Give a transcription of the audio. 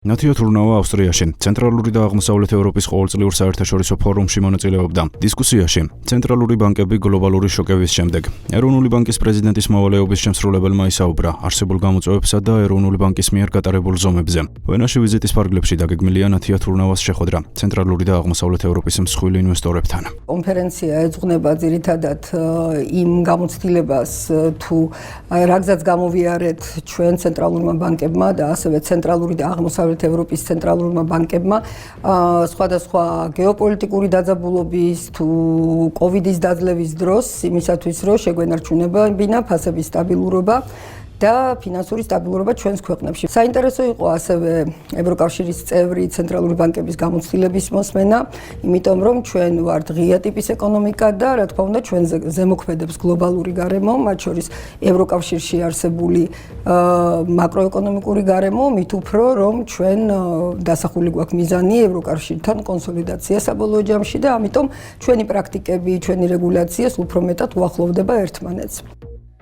ნათია ავსტრიაში ცენტრალური და აღმოსავლეთ ევროპის ყოველწლიურ საერთაშორისო ფორუმში მონაწილეობდა. დისკუსიაში ცენტრალური ბანკები გლობალური შოკების შემდეგ ეროვნული ბანკის პრეზიდენტის მოვალეობის შემსრულებელმა ისაუბრა არსებულ გამოწვევებსა და ეროვნული ბანკის მიერ გატარებულ ზომებზე. ვენაში ვიზიტის ფარგლებში დაგეგმილია ნათია თურნავას შეხვედრა ცენტრალური და აღმოსავლეთ ევროპის მსხვილი ინვესტორებთან. კონფერენცია ეძღვნება ძირითადად იმ გამოცდილებას თუ რა გზაც გამოვიარეთ ჩვენ ცენტრალურმა ბანკებმა და ასევე ცენტრალური და აღმოსავლეთ ევროპის ცენტრალურმა ბანკებმა სხვადასხვა გეოპოლიტიკური დაძაბულობის თუ კოვიდის დაძლევის დროს იმისათვის რომ შეგვენარჩუნებინა ფასების სტაბილურობა და ფინანსური სტაბილურობა ჩვენს ქვეყნებში. საინტერესო იყო ასევე ევროკავშირის წევრი ცენტრალური ბანკების გამოცდილების მოსმენა, იმიტომ რომ ჩვენ ვართ ღია ტიპის ეკონომიკა და რა თქმა უნდა ჩვენ ზემოქმედებს გლობალური გარემო, მათ შორის ევროკავშირში არსებული მაკროეკონომიკური გარემო, მით უფრო რომ ჩვენ დასახული გვაქვს მიზანი ევროკავშირთან კონსოლიდაცია საბოლოო ჯამში და ამიტომ ჩვენი პრაქტიკები, ჩვენი რეგულაცია უფრო მეტად უახლოვდება ერთმანეთს.